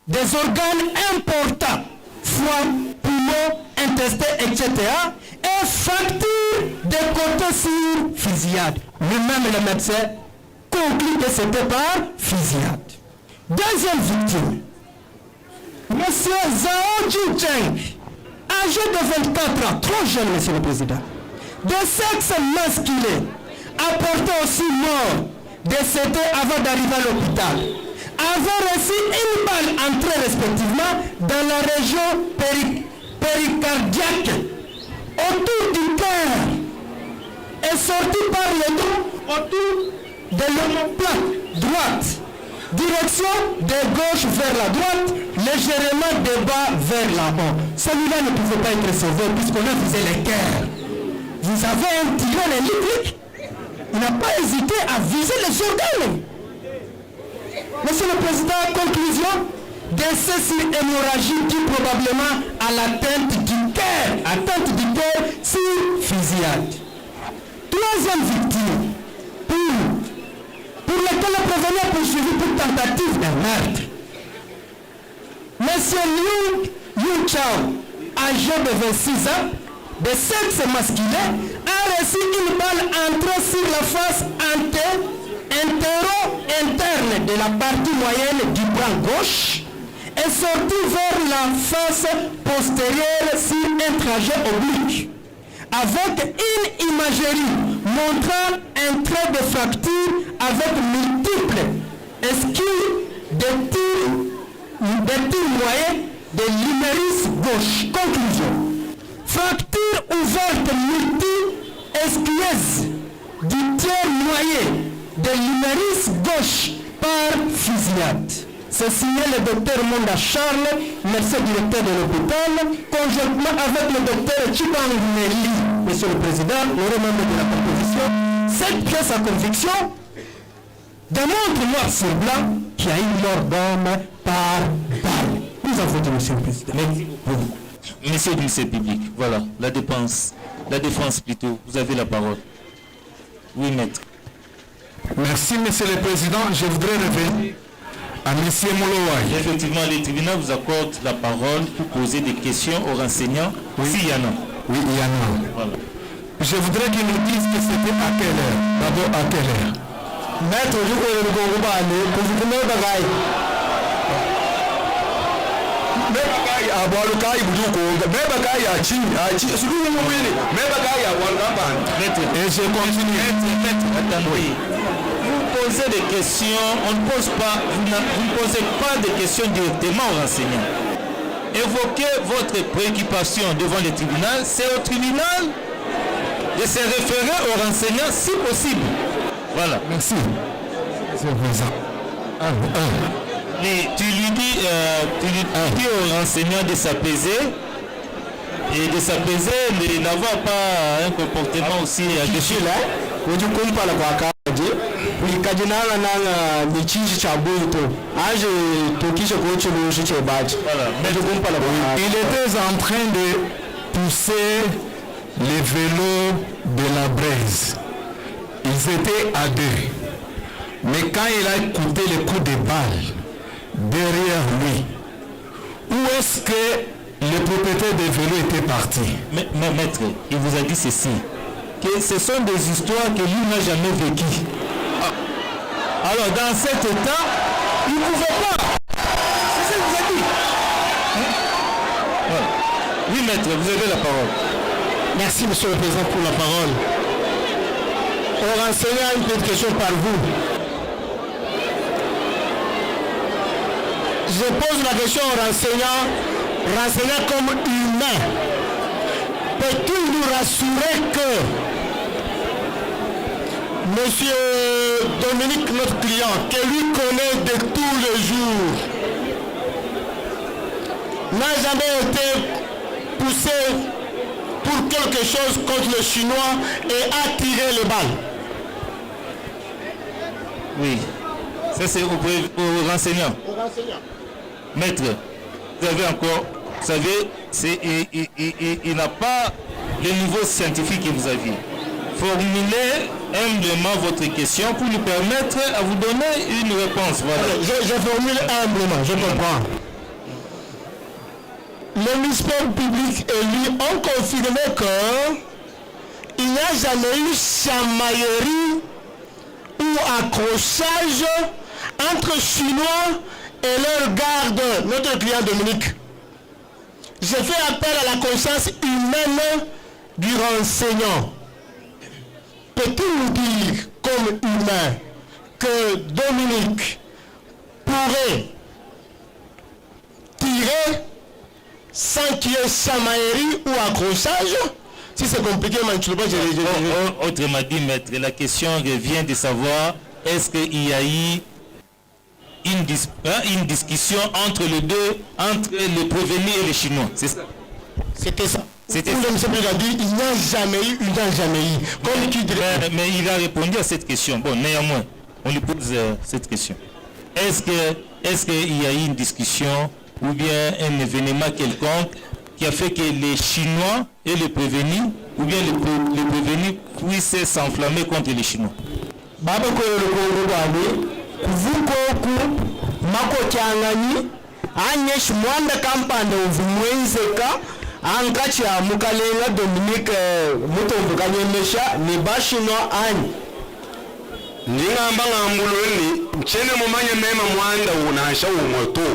des organes importants, foie, poumon, intestin, etc. et fracture des côtés sur fusillade. Lui-même, le médecin, conclut que c'était par fusillade. 2e victime, Monsieur Zhao Jicheng, âgé de 24 ans, trop jeune, Monsieur le Président, de sexe masculin, apporté aussi mort, décédé avant d'arriver à l'hôpital, avait reçu une balle entrée respectivement dans la région péricardiaque, autour du cœur, est sorti par le dos autour de l'omoplate droite, direction de gauche vers la droite, légèrement de bas vers la haut. Celui-là ne pouvait pas être sauvé puisqu'on a visé les cœurs. Vous avez un tireur électrique, il n'a pas hésité à viser les organes. Monsieur le Président, conclusion, décès sur hémorragie due probablement à l'atteinte du cœur, sur fusillade. 3e victime, pour laquelle le prévenu est poursuivi pour tentative de meurtre. Monsieur Liu Chao, âgé de 26 ans, de sexe masculin, a reçu une balle entrée sur la face interne de la partie moyenne du bras gauche et sortie vers la face postérieure sur un trajet oblique, avec une imagerie montrant un trait de fracture avec multiples esquilles de tir moyen de l'humérus gauche. Conclusion. Fracture ouverte multi-esquilleuse du tiers moyen de l'humérus gauche par fusillade. C'est signé le docteur Monda Charles, médecin directeur de l'hôpital, conjointement avec le docteur Chibang Nelly. Monsieur le Président, le membre de la proposition, cette pièce à conviction démontre noir sur blanc qu'il y a eu mort d'homme par balle. Nous avons dit, Monsieur le Président. Merci beaucoup. Monsieur le ministre public, voilà, la défense plutôt, vous avez la parole. Oui, maître. Merci, Monsieur le Président. Je voudrais revenir à M. Molowai. Effectivement, le tribunal vous accorde la parole pour poser des questions aux renseignants. Oui, s'il y en a. Oui, il y en a. Voilà. Je voudrais qu'ils nous disent que c'était à quelle heure. D'abord, à quelle heure? Maître, je crois que vous allez pour vous mettre bagaille. Et je continue. Vous posez des questions, on ne pose pas, vous ne posez pas de questions directement aux enseignants. Évoquez votre préoccupation devant le tribunal, c'est au tribunal de se référer aux renseignants si possible. Voilà. Merci. Monsieur le Président. Mais tu lui dis aux renseignants de s'apaiser et de s'apaiser, de n'avoir pas un comportement aussi agressif. Ukajinala nanga nichishi cha buito aje tokishe koche lushi chebachi. Il était en train de pousser les vélos de la braise. Ils étaient à deux. Mais quand il a écouté les coups de balle derrière lui, où est-ce que le propriétaire des vélos était parti? Mais maître, il vous a dit ceci, que ce sont des histoires que lui n'a jamais vécues. Alors dans cet état, il ne pouvait pas. C'est ce qu'il vous a dit. Voilà. Oui maître, vous avez la parole. Merci, Monsieur le Président, pour la parole. On renseigne une petite question par vous. Je pose la question aux renseignants comme humain. Peut-il nous rassurer que Monsieur Dominique, notre client, que lui connaît de tous les jours, n'a jamais été poussé pour quelque chose contre le Chinois et a tiré les balles? Oui, ça c'est aux renseignants. Maître, vous avez encore, vous savez, il n'a pas le niveau scientifique que vous aviez. Formulez humblement votre question pour lui permettre à vous donner une réponse. Voilà. Je formule humblement, je comprends. Le ministère public et lui ont confirmé qu'il n'y a jamais eu chamaillerie ou accrochage entre Chinois et leur garde, notre client Dominique. Je fais appel à la conscience humaine du renseignant. Peut-il nous dire, comme humain, que Dominique pourrait tirer sans qu'il y ait chamaillerie ou accrochage? Si c'est compliqué, Autrement dit, maître, la question revient de savoir est-ce qu'il y a eu une discussion entre les deux, entre le prévenu et les Chinois. C'est ça? C'était ça. C'était ça. Il a dit il n'y a jamais eu, Comme tu dirais. Mais il a répondu à cette question. Bon, néanmoins, on lui pose cette question. Est-ce qu'il y a eu une discussion ou bien un événement quelconque qui a fait que les Chinois et les prévenus, ou bien les prévenus puissent s'enflammer contre les Chinois? Ankachi ya mukalenga Dominique mutombukanye mesha ni bashino ani ningamba ngambulweni mchene mumanye mema mwanda unasha umoto.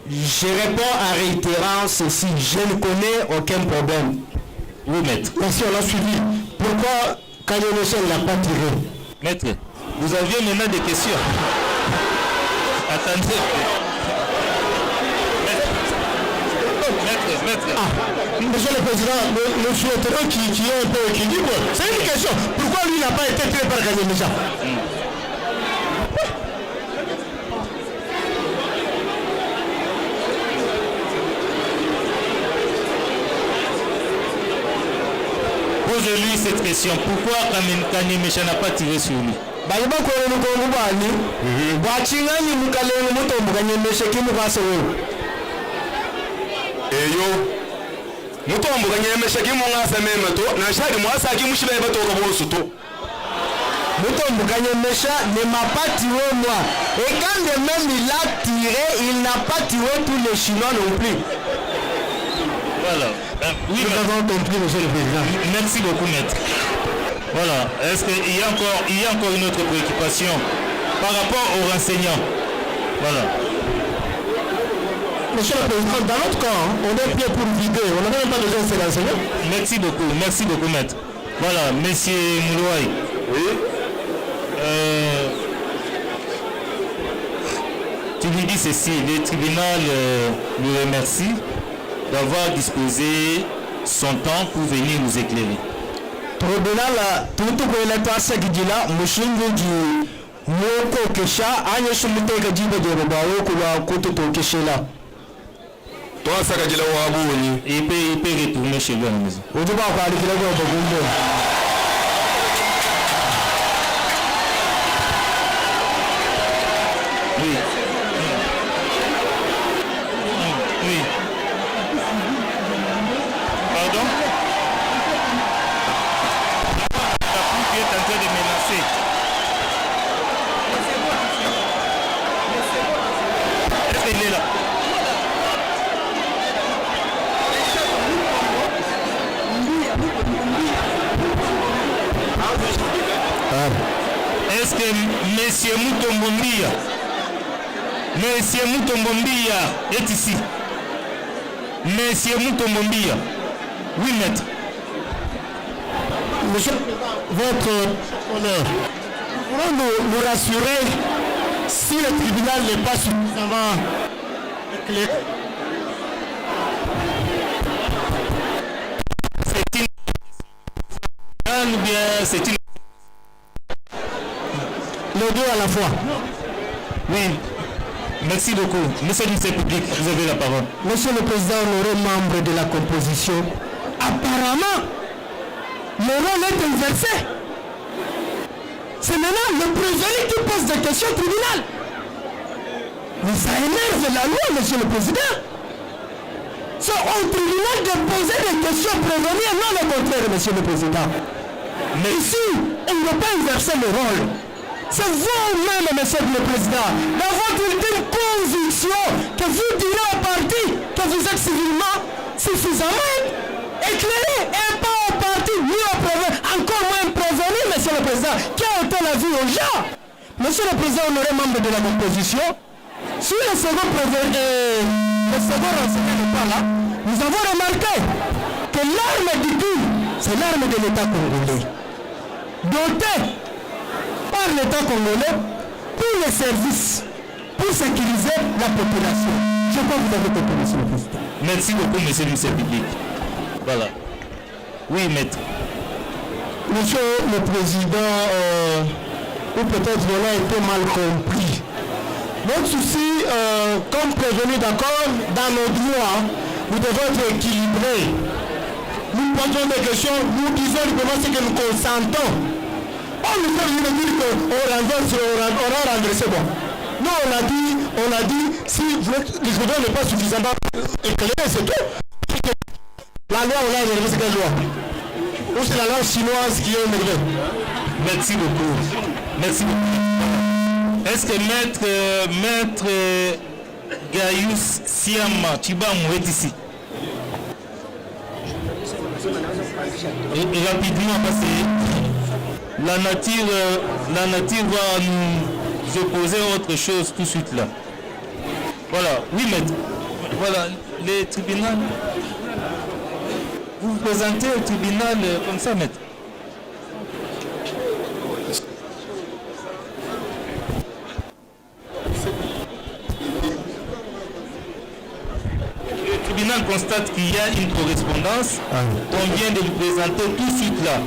Je réponds en réitérant ceci, je ne connais aucun problème. Oui maître. Merci, on l'a suivi. Pourquoi Kanyenesha ne l'a pas tiré? Maître, vous aviez maintenant des questions. Attendez. Maître. Monsieur le Président, nous souhaiterons qu'il y ait un peu d'équilibre. C'est une question. Pourquoi lui n'a pas été tiré par Kanyenesha? Pose-lui cette question. Pourquoi Kanyenesha n'a pas tiré sur lui? Eyo mutombuganye emeshaki mungasa memeto nashadi mwasaki mushibe batoka bosuto mutombuganye mesha ne m'a pas tiré moi et quand même il a tiré il n'a pas tiré tous les Chinois non plus. Voilà. Oui, nous avons compris, monsieur le Président. Merci beaucoup maître. Voilà. Est-ce qu'il y a encore une autre préoccupation par rapport aux renseignants? Voilà. Monsieur le Président, dans notre cas, on est prêt pour vider. On n'a même pas besoin de ces renseignants. Merci beaucoup, maître. Voilà, monsieur Moulouaï. Oui. Tu lui dis ceci, le tribunal nous remercie d'avoir disposé son temps pour venir nous éclairer. Tribunal tutu kwele twase gijila mushingi moko kesha anye shumuteka jibe de bawo kuwa kututo keshela. Toi ça kajila wabuni. Il peut retourner chez lui à la maison. Utuba kwa alikile kwa bagumbo. Oui. Oui. Pardon? La pluie est en train de menacer. Est-ce qu'il est là? Est-ce que Monsieur Moutombombia est ici? Monsieur Moutombombia. Oui, maître. Monsieur, votre honneur, nous voulons nous rassurer si le tribunal n'est pas suffisamment éclairé. C'est une... ou bien c'est une... Les deux à la fois. Oui. Merci beaucoup. Monsieur le ministre public, vous avez la parole. Monsieur le Président honoré, membre de la composition, apparemment, le rôle est inversé. C'est maintenant le prévenu qui pose des questions au tribunal. Mais ça énerve la loi, Monsieur le Président. C'est au tribunal de poser des questions prévenues et non le contraire, Monsieur le Président. Mais ici, on ne peut pas inverser le rôle. C'est vous-même, Monsieur le Président, dans votre ultime conviction que vous direz au parti que vous êtes suffisamment éclairé et pas au parti ni au prévenu, encore moins prévenu, Monsieur le Président, qui a ôté la vie aux gens. Monsieur le Président honoré, membre de la composition, si le second renseignement n'est pas là, nous avons remarqué que l'arme du crime, c'est l'arme de l'État congolais. Dotée par l'État congolais pour les services, pour sécuriser la population. Je crois que vous avez compris, Monsieur le Président. Merci beaucoup, Monsieur le ministre public. Voilà. Oui, maître. Monsieur le Président, ou peut-être on a été mal compris. Notre souci, comme prévenu d'accord, dans nos droits, nous devons être équilibrés. Nous posons des questions, nous disons vraiment ce que nous consentons. On nous fait dire qu'on renverse, on a renversé bon. Nous on a dit, si le gouvernement n'est pas suffisamment éclairé, c'est tout. La loi, on a énervé, c'est quelle loi? Ou c'est la loi chinoise qui est énervée? Merci beaucoup. Merci beaucoup. Est-ce que maître Gaius Siama Chibamou est ici? Et rapidement, parce que la nature va nous opposer autre chose tout de suite là. Voilà, oui maître. Voilà, les tribunaux. Vous vous présentez au tribunal comme ça, maître. Le tribunal constate qu'il y a une correspondance. On vient de lui présenter tout de suite là.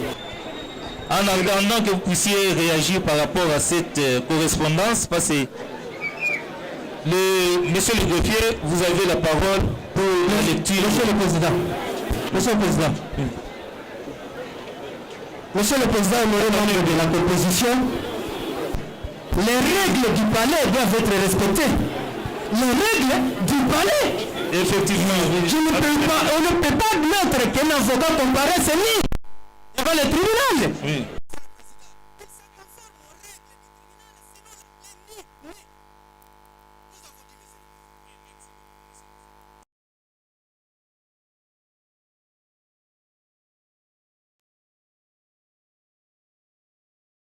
En attendant que vous puissiez réagir par rapport à cette correspondance, parce que monsieur le greffier, vous avez la parole pour la lecture. Monsieur le Président. Monsieur le Président. Monsieur le Président, membre de la composition, les règles du palais doivent être respectées. Les règles du palais. Effectivement. On ne peut pas admettre qu'un avocat comparaisse ni devant le tribunal. Oui.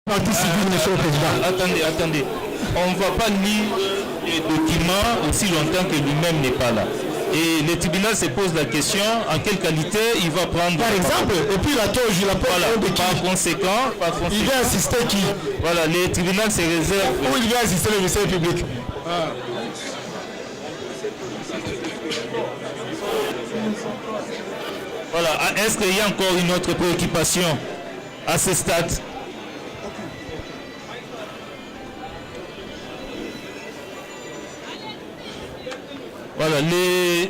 Partie civile, monsieur le président. Attendez. On ne va pas lire les documents aussi longtemps que lui-même n'est pas là. Et le tribunal se pose la question en quelle qualité il va prendre. Par exemple, et puis la toge, il a pas par conséquent, il va assister qui? Voilà, le tribunal se réserve. Où il va assister le ministère public? Voilà, est-ce qu'il y a encore une autre préoccupation à ce stade? Voilà, le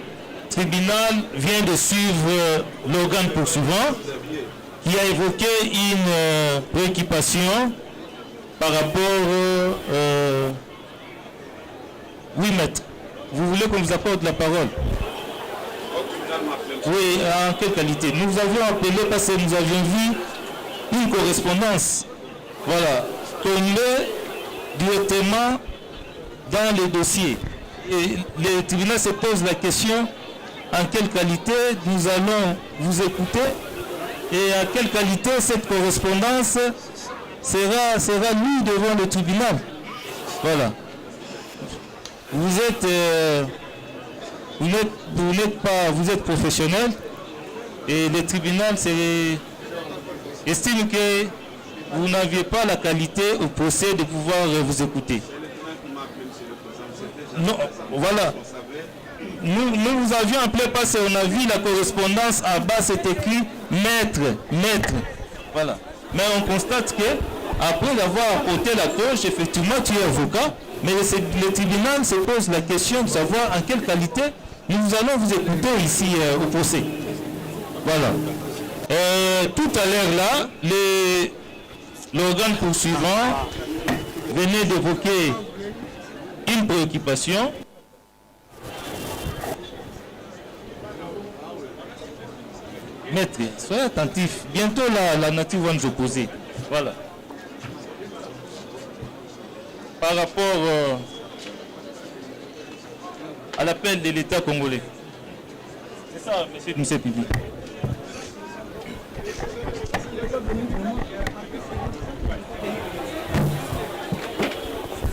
tribunal vient de suivre l'organe poursuivant qui a évoqué une préoccupation par rapport... Oui, maître, vous voulez qu'on vous apporte la parole? Oui, en quelle qualité? Nous avions appelé parce que nous avions vu une correspondance, voilà, tombée directement dans le dossier. Et le tribunal se pose la question en quelle qualité nous allons vous écouter et à quelle qualité cette correspondance sera lue devant le tribunal. Voilà. Vous êtes professionnel et le tribunal estime que vous n'aviez pas la qualité au procès de pouvoir vous écouter. Non, voilà. Nous vous avions appelé parce qu'on a vu la correspondance en bas, c'est écrit maître. Voilà. Mais on constate que après avoir ôté la toge, effectivement tu es avocat, mais le tribunal se pose la question de savoir en quelle qualité nous allons vous écouter ici au procès. Voilà. Tout à l'heure là, l'organe poursuivant venait d'évoquer une préoccupation. Maître, soyez attentif. Bientôt la nature va nous opposer. Voilà. Par rapport à l'appel de l'État congolais. C'est ça, monsieur Pibi.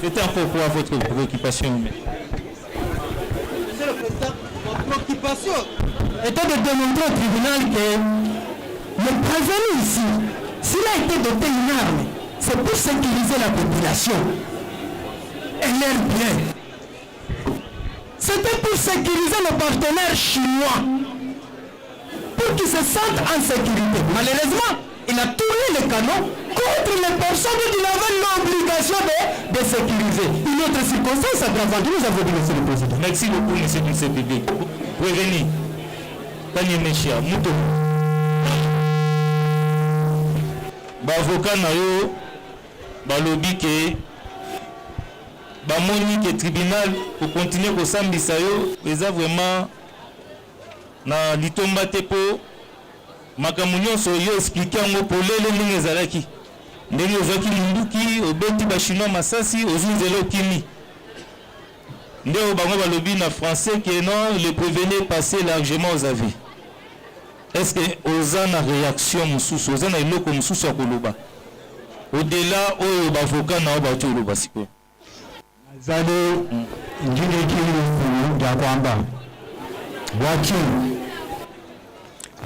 C'était encore quoi votre préoccupation? Monsieur le Président, votre préoccupation était de démontrer au tribunal que le prévenu ici, s'il a été doté d'une arme, c'est pour sécuriser la population et leur bien. C'était pour sécuriser nos partenaires chinois, pour qu'ils se sentent en sécurité. Malheureusement, il a tourné le canon contre les personnes qui avaient l'obligation de sécuriser. Une autre circonstance aggravante, nous avons dit, monsieur le Président. Merci beaucoup, monsieur le CPB. Prévenez. Tani Meshia, Mouto. Avocat Nayo, balobi ke bamoni ke tribunal pour continuer ko sambisa yo eza vraiment na litomba te po makambo nyonso yo expliquer ngo polele ndenge ezalaki ndenge ozwaki linduki obeti bachinois masasi ozunzela okimi nde bango balobi na français que non le prévenu passé largement aux avis. Est-ce que oza na réaction mususu oza na eloko mususu ya koloba au-delà oyo bavoka na batu oloba siko zale njini kili ya kwamba waki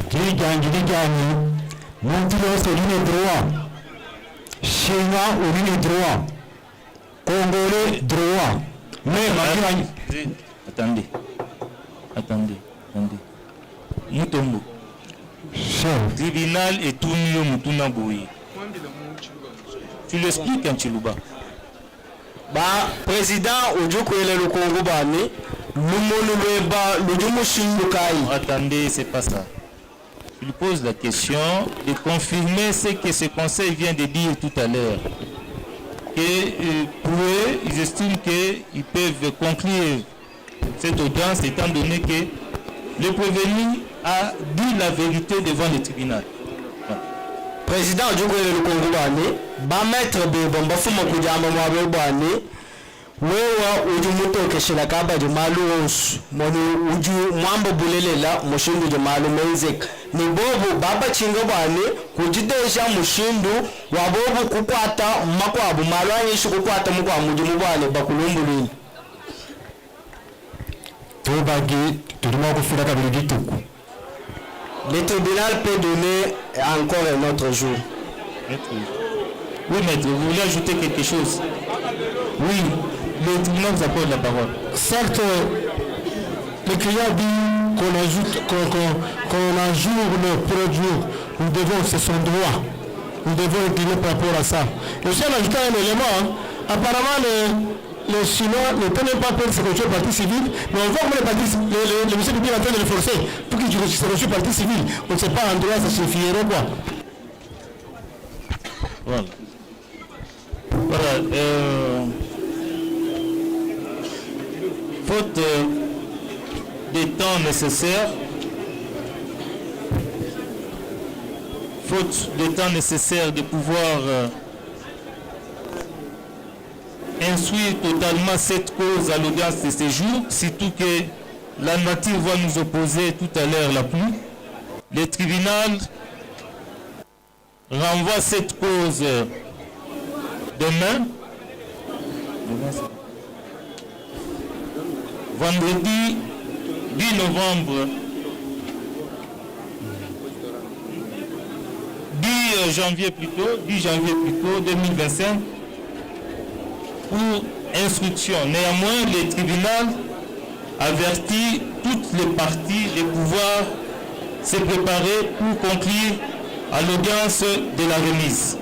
Gijani, Montilos au droit, Chinois au droit, Congolais droit. Mais attendez. Mutombo. Tribunal et tout mieux Mutuna Boui. Tu l'expliques quand tu l'ouba. Président Ojokwele le Congo Bani, attendez, c'est pas ça. Je lui pose la question de confirmer ce que ce conseil vient de dire tout à l'heure. Et pour eux, ils estiment qu'ils peuvent conclure cette audience étant donné que le prévenu a dit la vérité devant le tribunal. Président du le Congo Bani, maître de Bombafumo Kujama Bani, wewa uju muto keshela kaba jumalu onsu monu uju mwambo bulelela mushindu jumalu menzek ni bobu baba chinga bwane kujidesha mushindu wabobu kukwata makwabu malwanyishu kukwata mukwa mujumu bwane bakulumbulini tobagi turimo kufira kabiri gituku. Le tribunal peut donner encore un autre jour. Oui, maître, vous voulez ajouter quelque chose? Oui, le tribunal vous accorde la parole. Certes, le client dit qu'on ajoute le produit. Nous devons, c'est son droit. Nous devons incliner par rapport à ça. Et aussi, en ajoutant un élément, apparemment, les Chinois ne tenaient pas peur de se reçu partie civile, mais on voit comment le monsieur public est en train de le forcer pour qu'il se reçu partie civile. On ne sait pas en droit, ça suffira quoi. Voilà. Voilà. Faute des temps nécessaires, de pouvoir instruire totalement cette cause à l'audience de séjour, surtout que la nature va nous opposer tout à l'heure la pluie. Le tribunal renvoie cette cause demain, vendredi 10 novembre, 10 janvier plutôt, 2025, pour instruction. Néanmoins, le tribunal avertit toutes les parties de pouvoir se préparer pour conclure à l'audience de la remise.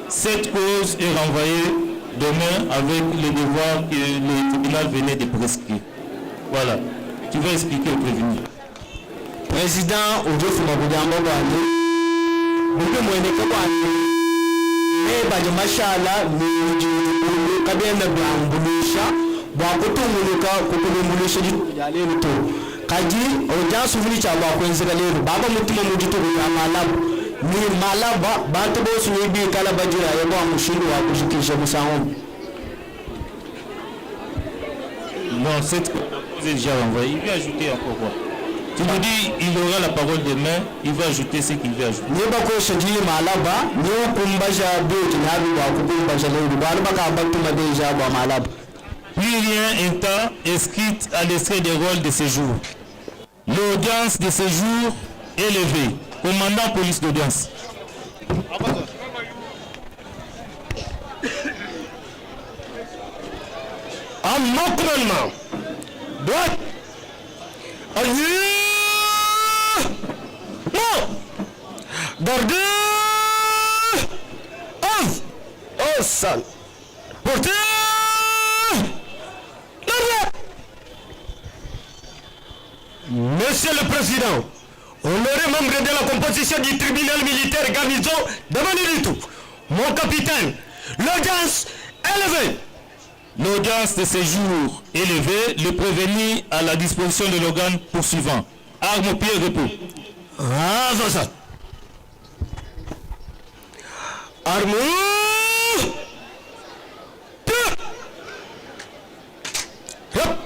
Cette cause est renvoyée demain avec le devoir que le tribunal venait de prescrire. Voilà. Tu vas expliquer au prévenu. Président Ojofu Mabudambo Bwande, Bunge Mweneke Bwande, Baje Mashala, Kabenda Bwambulisha, Bwakutumunika, Kutumulisha, Yaleto. Kaji, Ojansu Vilicha Bwakwenze Galero, Baba Mutima Mujitu Malabu, ni Malaba, Bantabo Suibi Kalabajira, Yabo Mushiru, Akujikisha Musaom. Non, cette cause est déjà renvoyée. Il va ajouter encore quoi? Tu me dis, il aura la parole demain, il va ajouter ce qu'il veut ajouter. Plus rien étant inscrit à l'extrait des rôles de séjour. L'audience de séjour est levée. Commandant police d'audience. En mon commandement, droite, Gardez au sol. Portez l'arrêt. Monsieur le Président, honoré membre de la composition du tribunal militaire garnison de Manilitou, mon capitaine, l'audience est levée. L'audience de séjour est levée, le prévenu à la disposition de l'organe poursuivant. Arme au pied, repos. Ah, ça. Arme. Hop.